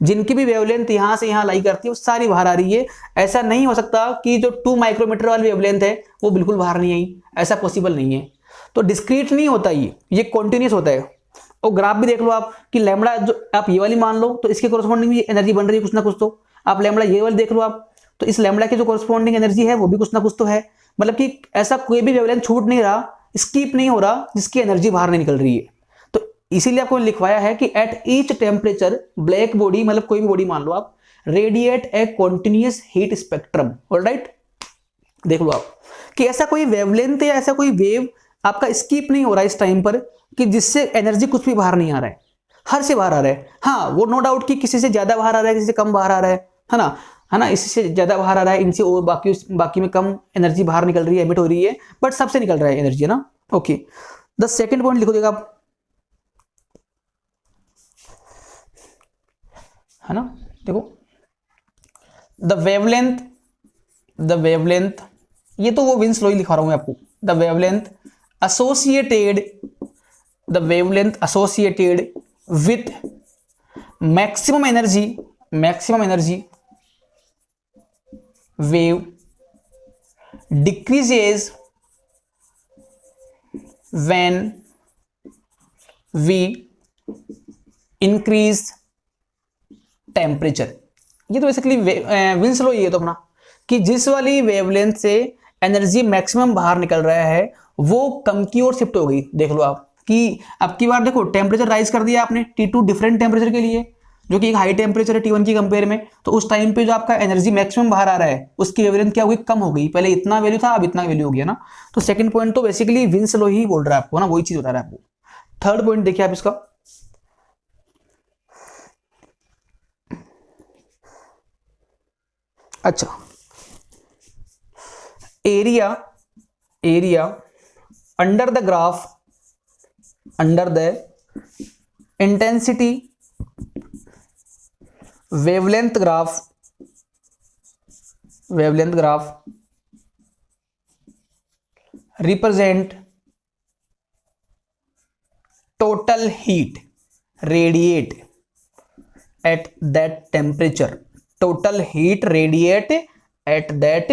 Speaker 1: जिनकी भी वेवलेंथ यहां से यहां लाई करती है वो सारी बाहर आ रही है। ऐसा नहीं हो सकता कि जो 2 माइक्रोमीटर वाली वेवलेंथ है वो बिल्कुल बाहर नहीं आई, ऐसा पॉसिबल नहीं है। तो डिस्क्रीट नहीं होता, ये कॉन्टिन्यूस होता है। और ग्राफ भी देख लो आप कि लैम्डा जो आप ये वाली मान लो तो इसके कोरस्पॉन्डिंग भी एनर्जी बन रही है कुछ ना कुछ, तो आप लैम्डा ये वाली देख लो आप, तो इस लैम्डा की जो कोरस्पॉन्डिंग एनर्जी है वो भी कुछ ना कुछ तो है। मतलब कि ऐसा कोई भी वेवलेंथ छूट नहीं रहा, स्किप नहीं हो रहा जिसकी एनर्जी बाहर नहीं निकल रही है। तो इसीलिए आपको लिखवाया है कि at each temperature black body, मतलब कोई भी बॉडी मान लो आप, रेडिएट ए कॉन्टिन्यूअस हीट स्पेक्ट्रम। ऑलराइट, देख लो आप कि ऐसा कोई वेवलेंथ या ऐसा कोई वेव आपका स्किप नहीं हो रहा इस टाइम पर कि जिससे एनर्जी कुछ भी बाहर नहीं आ रहा है, हर से बाहर आ रहा है। हाँ, वो नो डाउट कि किसी से ज्यादा बाहर आ रहा है, किसी से कम बाहर आ रहा है ना, इसी से ज्यादा बाहर आ रहा है, इनसे और बाकी में कम एनर्जी बाहर निकल रही है, एमिट हो रही है, बट सबसे निकल रहा है एनर्जी, है ना। ओके, द सेकंड पॉइंट लिखो देगा आप, है ना। देखो द वेवलेंथ, ये तो वो विंस लॉ ही लिखा रहा हूं मैं आपको। The wavelength associated with maximum energy wave decreases when we increase temperature। ये तो बेसिकली विंस लॉ ये तो अपना कि जिस वाली वेवलेंथ से एनर्जी मैक्सिमम बाहर निकल रहा है वो कम की ओर शिफ्ट हो गई। देख लो आप कि अब की बार देखो टेम्परेचर राइज कर दिया आपने T2 डिफरेंट टेम्परेचर के लिए, जो कि एक हाई टेम्परेचर है T1 की कंपेयर में, तो उस टाइम पे जो आपका एनर्जी मैक्सिमम बाहर आ रहा है उसकी वेवलेंथ क्या होगी, कम हो गई। पहले इतना वैल्यू था, अब इतना वैल्यू हो गया ना। तो सेकंड पॉइंट तो बेसिकली विंस लॉ ही बोल रहा है आपको ना, वही चीज बता रहा है आपको। थर्ड पॉइंट देखिए आप इसका, अच्छा, area under the graph, under the intensity wavelength graph represent total heat radiate at that temperature, total heat radiate at that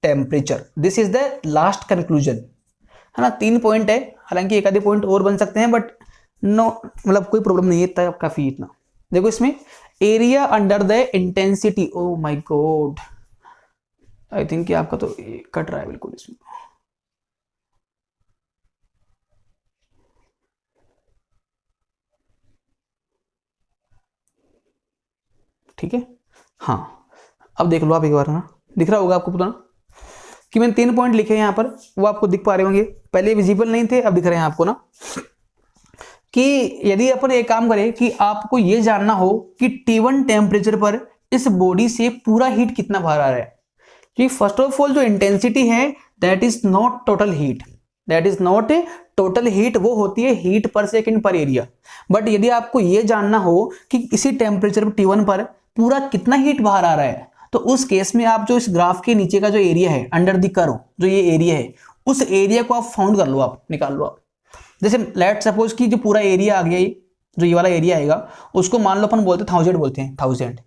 Speaker 1: temperature. This is the last conclusion, है ना। 3 पॉइंट है, हालांकि एक आधे पॉइंट और बन सकते हैं, बट नो, मतलब कोई प्रॉब्लम नहीं है, इतना काफी। इतना देखो इसमें, area under the intensity, oh my God, I think कि आपका तो कट रहा है बिल्कुल इसमें। ठीक है, हाँ, अब देख लो आप एक बार ना, दिख रहा होगा आपको पता ना कि मैंने 3 पॉइंट लिखे हैं यहाँ पर, वो आपको दिख पा रहे होंगे, पहले विजिबल नहीं थे, अब दिख रहे हैं आपको ना। कि यदि अपन एक काम करें कि आपको ये जानना हो कि T1 टेम्परेचर पर इस बॉडी से पूरा हीट कितना बाहर आ रहा है, कि फर्स्ट ऑफ ऑल जो इंटेंसिटी है that is not total heat, that is not total heat, वो होती है हीट पर सेकेंड पर एरिया। बट यदि आपको ये जानना हो कि इसी टेम्परेचर पर T1 पर पूरा कितना हीट बाहर आ रहा है, तो उस केस में आप जो इस ग्राफ के नीचे का जो एरिया है अंडर द कर्व, जो ये एरिया है, उस एरिया को आप फाउंड कर लो, आप निकाल लो आप। जैसे लेट सपोज कि जो पूरा एरिया आ गया, जो ये वाला एरिया आएगा, उसको मान लो अपन बोलते हैं 1000 बोलते हैं, 1000।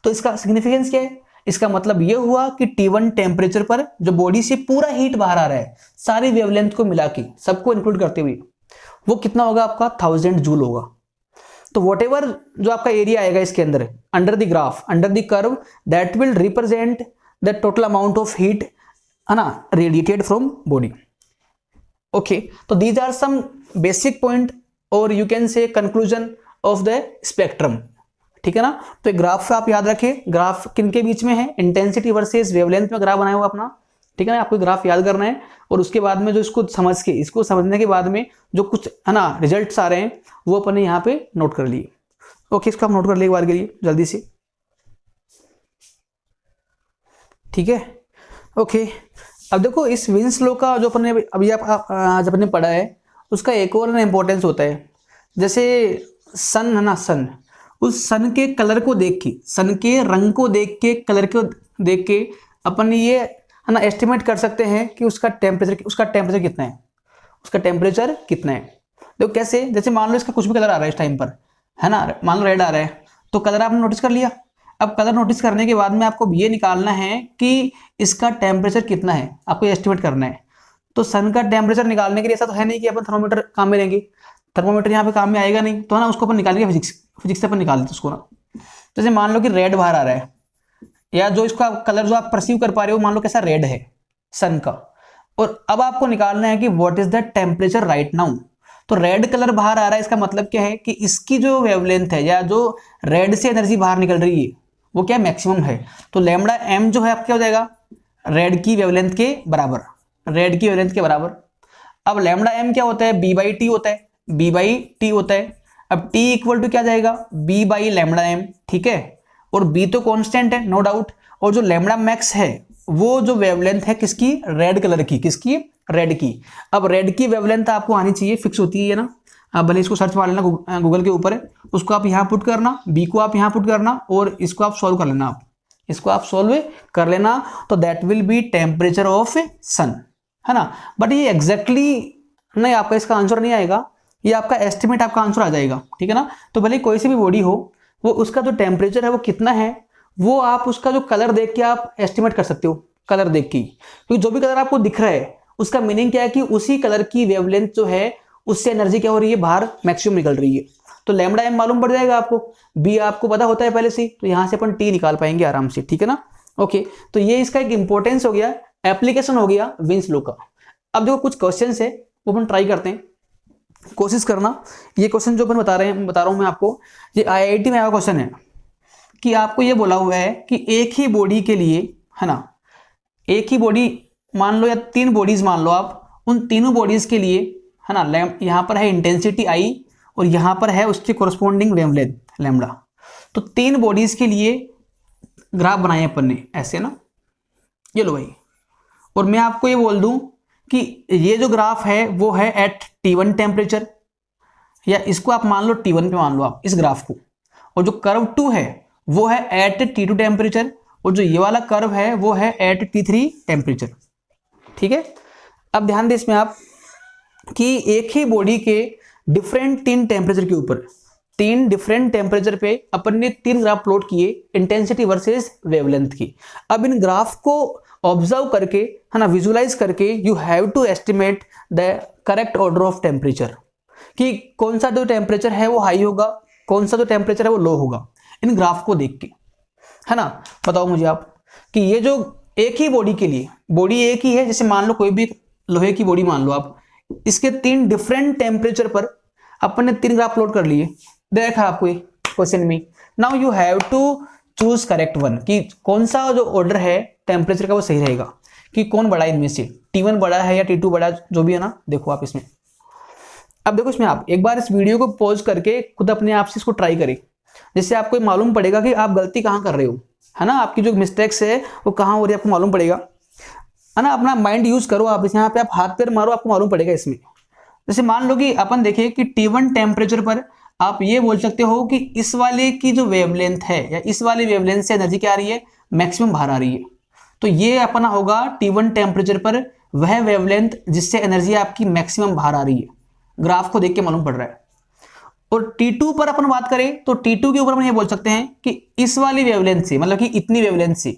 Speaker 1: तो इसका सिग्निफिकेंस क्या है, इसका मतलब ये हुआ कि T1 टेम्परेचर पर जो बॉडी से पूरा हीट बाहर आ रहा है, सारी वेवलेंथ को मिला के, सबको इंक्लूड करते हुए, वो कितना होगा आपका 1000 जूल होगा। तो वॉटेवर जो आपका एरिया आएगा इसके अंदर under the graph, under the curve, that will represent the total amount of heat, है ना, रेडिएटेड फ्रॉम बॉडी। ओके, तो these are some basic point और you can say conclusion of the spectrum, ठीक है ना। तो एक ग्राफ आप याद रखिए, ग्राफ किन के बीच में है, इंटेंसिटी वर्सेस वेवलेंथ में ग्राफ बनाया हुआ अपना, ठीक है ना। आपको ग्राफ याद करना है, और उसके बाद में जो इसको समझ के, इसको समझने के बाद में जो कुछ, है ना, रिजल्ट्स आ रहे हैं, वो अपन ने यहाँ पे नोट कर लिए। ओके, इसको आप नोट कर लिए एक बार के लिए जल्दी से, ठीक है। ओके, अब देखो इस विंस लॉ का जो अपन ने अभी आप आज अपन ने पढ़ा है, उसका एक और इंपॉर्टेंस होता है। जैसे सन है ना, सन, उस सन के कलर को देख के, सन के रंग को देख के, कलर को देख के अपन ये, है ना, एस्टिमेट कर सकते हैं कि उसका टेम्परेचर कितना है, उसका टेम्परेचर कितना है। देखो कैसे, जैसे मान लो इसका कुछ भी कलर आ रहा है इस टाइम पर, है ना, मान लो रेड आ रहा है, तो कलर आपने नोटिस कर लिया। अब कलर नोटिस करने के बाद में आपको ये निकालना है कि इसका टेम्परेचर कितना है, आपको एस्टिमेट करना है। तो सन का टेम्परेचर निकालने के लिए ऐसा तो है नहीं कि अपन थर्मोमीटर काम में लेंगे, थर्मोमीटर यहाँ पे काम में आएगा नहीं, तो है ना, उसको अपन निकालेंगे फिजिक्स से अपन निकाल देते उसको ना। जैसे मान लो कि रेड बाहर आ रहा है, या जो इसका कलर जो आप परसीव कर पा रहे हो, मान लो कैसा रेड है सन का, और अब आपको निकालना है कि what is the temperature right now. तो रेड कलर बाहर आ रहा है, इसका मतलब क्या है कि इसकी जो वेवलेंथ है, या जो रेड से एनर्जी बाहर निकल रही है, वो क्या मैक्सिमम है। तो लैम्डा एम जो है आपका क्या हो जाएगा, रेड की वेवलेंथ के बराबर, रेड की वेवलेंथ के बराबर। अब लैम्डा एम क्या होता है, बी बाई टी होता है, बी बाई टी होता है। अब टी इक्वल टू क्या जाएगा, बी बाई लैम्डा एम, ठीक है। और बी तो कांस्टेंट है नो डाउट, और जो लैम्डा मैक्स है वो जो वेवलेंथ है किसकी, रेड कलर की, किसकी, रेड की। अब रेड की वेवलेंथ आपको आनी चाहिए, फिक्स होती है ना, आप भले इसको सर्च मार लेना गूगल के ऊपर है, उसको आप यहाँ पुट करना, बी को आप यहाँ पुट करना, और इसको आप सॉल्व कर लेना, आप इसको आप सॉल्व कर लेना, तो that will be temperature of sun, है ना। बट ये एग्जैक्टली नहीं, आपका इसका आंसर नहीं आएगा, ये आपका एस्टिमेट, आपका आंसर आ जाएगा, ठीक है ना। तो भले कोई सी भी बॉडी हो, वो उसका जो टेम्परेचर है वो कितना है, वो आप उसका जो कलर देख के आप एस्टिमेट कर सकते हो, कलर देख के, क्योंकि जो भी कलर आपको दिख रहा है उसका मीनिंग क्या है कि उसी कलर की वेवलेंथ जो है उससे एनर्जी क्या हो रही है, बाहर मैक्सिमम निकल रही है। तो लैम्डा एम मालूम पड़ जाएगा आपको, बी आपको पता होता है पहले से, तो यहां से अपन टी निकाल पाएंगे आराम से, ठीक है ना। ओके, तो ये इसका एक इंपॉर्टेंस हो गया, एप्लीकेशन हो गया विंस लॉ का। अब देखो कुछ क्वेश्चंस है वो अपन ट्राई करते हैं। कोशिश करना, ये क्वेश्चन जो अपन बता रहा हूँ मैं आपको, ये IIT में आया क्वेश्चन है कि आपको ये बोला हुआ है कि एक ही बॉडी के लिए, है ना, एक ही बॉडी मान लो या 3 बॉडीज मान लो आप, उन तीनों बॉडीज के लिए, है ना, यहाँ पर है इंटेंसिटी I और यहाँ पर है उसके कोरस्पॉन्डिंग वेवलेंथ लैम्डा। तो 3 बॉडीज के लिए ग्राफ बनाए अपन ने ऐसे ना, ये लो भाई, और मैं आपको ये बोल दूं कि ये जो ग्राफ है वो है एट T1 टेम्परेचर, या इसको आप मान लो T1 पे मान लो आप इस ग्राफ को, और जो कर्व 2 है वो है एट T2 टेम्परेचर, और जो ये वाला कर्व है वो है एट T3 टेम्परेचर। ठीक है, अब ध्यान दें इसमें आप कि एक ही बॉडी के डिफरेंट 3 टेम्परेचर के ऊपर, 3 डिफरेंट टेम्परेचर पे अपन ने 3 ग्राफ प्लॉट किए इंटेंसिटी वर्सेस वेवलेंथ की। अब इन ग्राफ को ऑब्जर्व करके, है ना, विजुलाइज करके, you have to estimate the correct order of temperature, कि कौन सा जो टेम्परेचर है वो हाई होगा, कौन सा जो टेम्परेचर है वो लो होगा, इन ग्राफ को देख के, है ना। बताओ मुझे आप कि ये जो एक ही बॉडी के लिए, बॉडी एक ही है, जैसे मान लो कोई भी लोहे की बॉडी मान लो आप, इसके 3 डिफरेंट टेम्परेचर पर अपन ने 3 ग्राफ प्लॉट कर लिए, देखा आपको क्वेश्चन में। Now you have to choose correct one, कि कौन सा जो ऑर्डर है टेम्परेचर का वो सही रहेगा, कि कौन बड़ा है इनमें से, T1 बड़ा है या T2 बड़ा, जो भी है ना। देखो आप इसमें, अब देखो इसमें आप एक बार इस वीडियो को पॉज करके खुद अपने आप से इसको ट्राई करें, जिससे आपको मालूम पड़ेगा कि आप गलती कहाँ कर रहे हो, है ना, आपकी जो मिस्टेक्स है वो कहाँ हो रही है, आपको मालूम पड़ेगा, है ना। अपना माइंड यूज करो आप, यहाँ पे आप हाथ पैर मारो, आपको मालूम पड़ेगा इसमें। जैसे मान लो कि अपन देखें कि T1 टेम्परेचर पर आप ये बोल सकते हो कि इस वाले की जो वेवलेंथ है, या इस वाली वेवलेंथ से एनर्जी क्या आ रही है, मैक्सिमम बाहर आ रही है। तो ये अपना होगा T1 टेम्परेचर पर वह वेवलेंथ जिससे एनर्जी आपकी मैक्सिमम बाहर आ रही है, ग्राफ को देख के मालूम पड़ रहा है। और T2 पर अपन बात करें तो T2 के ऊपर अपन ये बोल सकते हैं कि इस वाली वेवलेंथ से, मतलब कि इतनी वेवलेंथ से,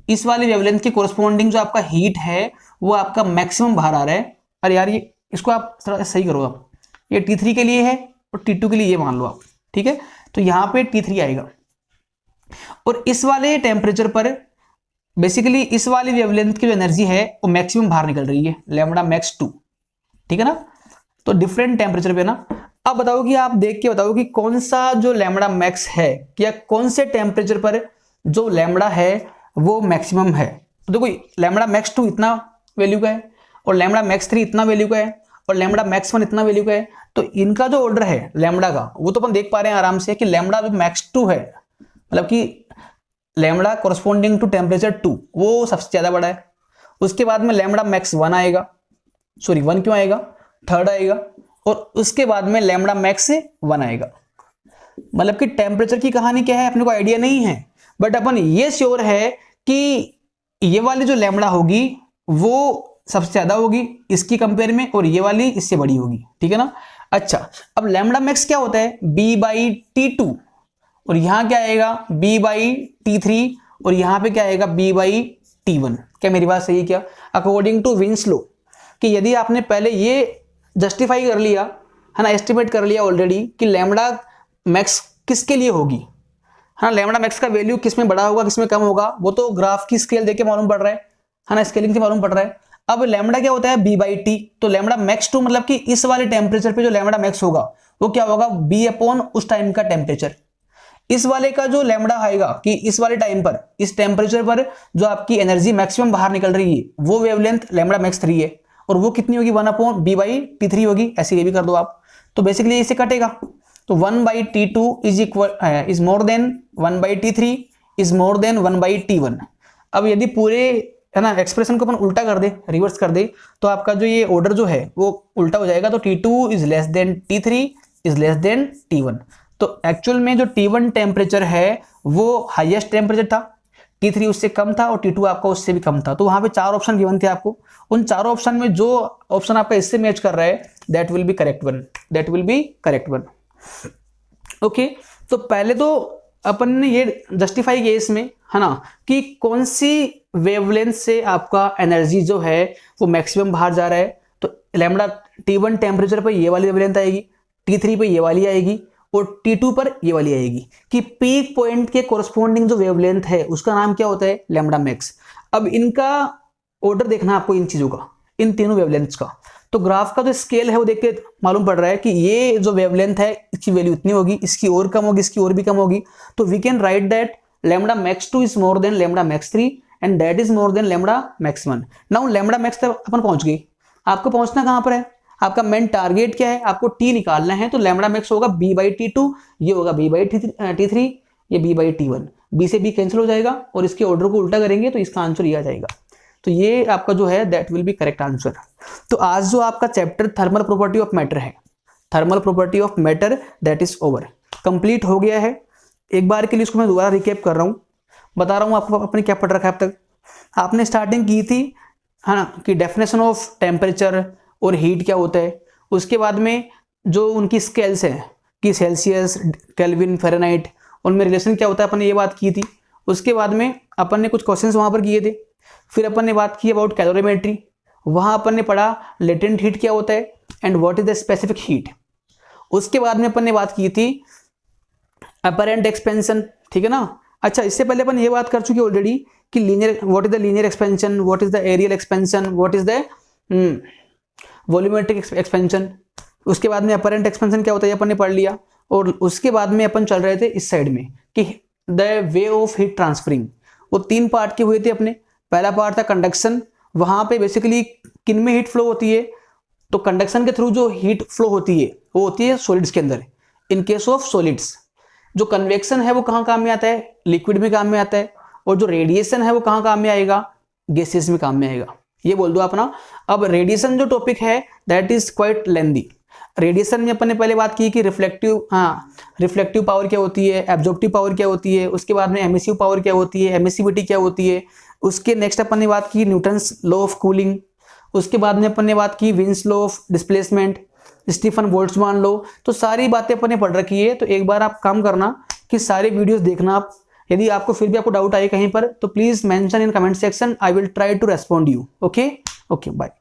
Speaker 1: इस वाली वेवलेंथ के कोरस्पॉन्डिंग जो आपका हीट है वो आपका मैक्सिमम बाहर आ रहा है। अरे यार, ये इसको आप थोड़ा सही करो आप, ये T3 के लिए है और T2 के लिए ये मान लो आप, ठीक है। तो यहाँ पे T3 आएगा, और इस वाले टेम्परेचर पर बेसिकली इस वाली वेवलेंथ की जो एनर्जी है वो मैक्सिमम बाहर निकल रही है, लैम्डा मैक्स 2, ठीक है ना। तो डिफरेंट टेम्परेचर पे ना, अब बताओ कि आप देख के बताओ कि कौन सा जो लैम्डा मैक्स है, या कौन से टेम्परेचर पर जो लैम्डा है वो मैक्सिमम है। तो देखो लैम्डा मैक्स 2 इतना वैल्यू का है, और लैम्डा मैक्स 3 इतना वैल्यू का है, और लैम्डा मैक्स 1 इतना वैल्यू का है। तो इनका जो ऑर्डर है लैम्डा का, वो तो अपन देख पा रहे हैं आराम से कि लैम्डा जो मैक्स 2 है, मतलब कि लैम्डा कोरस्पॉन्डिंग टू टेम्परेचर 2 वो सबसे ज्यादा बड़ा है। उसके बाद में लैम्डा मैक्स 1 आएगा, सॉरी 1 क्यों आएगा, 3rd आएगा, और उसके बाद में लैम्डा मैक्स 1 आएगा। मतलब कि टेम्परेचर की कहानी क्या है अपने को आइडिया नहीं है, बट अपन ये श्योर है कि ये वाली जो लैम्डा होगी वो सबसे ज्यादा होगी इसकी कंपेयर में, और ये वाली इससे बड़ी होगी, ठीक है ना। अच्छा, अब लैम्डा मैक्स क्या होता है, B/T2, और यहां क्या आएगा B/T3, और यहां पे क्या आएगा B/T1। क्या मेरी बात सही है क्या? अकॉर्डिंग टू विन्स लॉ, कि यदि आपने पहले ये जस्टिफाई कर लिया, है ना, एस्टिमेट कर लिया ऑलरेडी कि लैम्डा मैक्स किसके लिए होगी, है ना, लैम्डा मैक्स का वैल्यू किस में बड़ा होगा किस में कम होगा, वो तो ग्राफ की स्केल देख के मालूम पड़ रहा है ना, स्केलिंग से मालूम पड़ रहा है। अब लैम्डा क्या होता है B/T, तो लैम्डा मैक्स 2 मतलब कि इस वाले टेम्परेचर पे जो लैम्डा मैक्स होगा वो क्या होगा B/ उस टाइम का टेम्परेचर। इस वाले का जो लैम्डा आएगा कि इस वाले टाइम पर, इस टेम्परेचर पर जो आपकी एनर्जी मैक्सिमम बाहर निकल रही है वो वेवलेंथ लैम्डा मैक्स 3 है, और वो कितनी होगी 1 B/T3 होगी। ऐसे ये भी कर दो आप, तो बेसिकली इसे कटेगा, तो 1/T2 is more then 1/T3 is more then 1/T1। अब यदि पूरे, है ना, एक्सप्रेशन को अपन उल्टा कर दे, रिवर्स कर दे, तो आपका जो ये ऑर्डर जो है वो उल्टा हो जाएगा। तो T2 is less than T3 is less than T1। तो एक्चुअल में जो T1 टेम्परेचर है वो हाईएस्ट टेम्परेचर था, T3 उससे कम था, और T2 आपका उससे भी कम था। तो वहां पे 4 ऑप्शन गिवन थे आपको, उन चारों ऑप्शन में जो ऑप्शन आपका इससे मैच कर रहा है that will be correct one, that will be correct one. Okay, तो पहले तो अपन ने ये जस्टिफाई किया इसमें, है ना, कि कौन सी वेवलेंथ से आपका एनर्जी जो है वो मैक्सिमम बाहर जा रहा है। तो लैम्डा T1 टेम्परेचर पर ये वाली वेवलेंथ आएगी, T3 पे ये वाली आएगी, और T2 पर ये वाली आएगी। कि पीक पॉइंट के कोरस्पॉन्डिंग जो वेवलेंथ है उसका नाम क्या होता है, लैम्डा मैक्स। अब इनका ऑर्डर देखना आपको इन चीजों का, इन तीनों वेवलेंथ्स का। तो ग्राफ का जो स्केल है वो देख के मालूम पड़ रहा है कि ये जो वेवलेंथ है इसकी वैल्यू इतनी होगी, इसकी और कम होगी, इसकी और भी कम होगी। तो we can write that lambda max 2 is more than lambda max 3 and that is more than lambda max 1। Now lambda max तक अपन पहुंच गए। आपको पहुंचना कहां पर है, आपका मेन टारगेट क्या है, आपको टी निकालना है। तो लैम्डा मैक्स होगा b/t2, ये होगा b/t3, ये b/t1। b से b कैंसिल हो जाएगा और इसके ऑर्डर को उल्टा करेंगे तो इसका आंसर ये आ जाएगा। तो ये आपका जो है that will be correct answer. तो आज जो आपका chapter thermal property of matter है, thermal property of matter, that is over, complete हो गया है। एक बार के लिए इसको मैं दोबारा रिकैप कर रहा हूँ, बता रहा हूँ आपको आपने क्या पढ़ रखा है अब तक। आपने स्टार्टिंग की थी है ना कि डेफिनेशन ऑफ टेम्परेचर और हीट क्या होता है। उसके बाद में जो उनकी स्केल्स हैं कि सेल्सियस, केल्विन, फ़ारेनहाइट, उनमें रिलेशन क्या होता है, अपन ने ये बात की थी। उसके बाद में अपन ने कुछ क्वेश्चंस वहाँ पर किए थे। फिर अपन ने बात की अबाउट कैलोरीमेट्री, वहाँ अपन ने पढ़ा लेटेंट हीट क्या होता है and what is the specific heat. उसके बाद में अपन ने बात की थी अपरेंट एक्सपेंशन, ठीक है ना। अच्छा, इससे पहले अपन ये बात कर चुके ऑलरेडी कि linear, what is the linear expansion, what is the areal expansion, what is the volumetric expansion. उसके बाद में अपरेंट एक्सपेंशन क्या होता है अपन ने पढ़ लिया। और उसके बाद में अपन चल रहे थे इस साइड में कि the way of heat transferring, वो 3 पार्ट के हुए थे अपने। पहला पार्ट था कंडक्शन, वहाँ पे बेसिकली किन में हीट फ्लो होती है, तो कंडक्शन के थ्रू जो हीट फ्लो होती है वो होती है सॉलिड्स के अंदर। इन केस ऑफ सॉलिड्स जो कन्वेक्शन है वो कहाँ काम में आता है, लिक्विड में काम में आता है। और जो रेडिएशन है वो कहाँ काम में आएगा, गैसेस में काम में आएगा। ये बोल दो अपना। अब रेडिएशन जो टॉपिक है that is quite lengthy. Radiation में अपन ने पहले बात की कि रिफ्लेक्टिव पावर क्या होती है, एब्जॉर्प्टिव पावर क्या होती है, उसके बाद में एमिसिव पावर क्या होती है, एमिसिविटी क्या होती है। उसके नेक्स्ट अपन ने बात की न्यूटन्स लॉ ऑफ कूलिंग। उसके बाद में अपन ने बात की Wien's law of displacement, Stefan Boltzmann law. तो सारी बातें अपन ने पढ़ रखी है। तो एक बार आप काम करना कि सारे वीडियोस देखना आप। यदि आपको फिर भी आपको डाउट आए कहीं पर तो please mention in comment section, I will try to respond you. Okay, bye.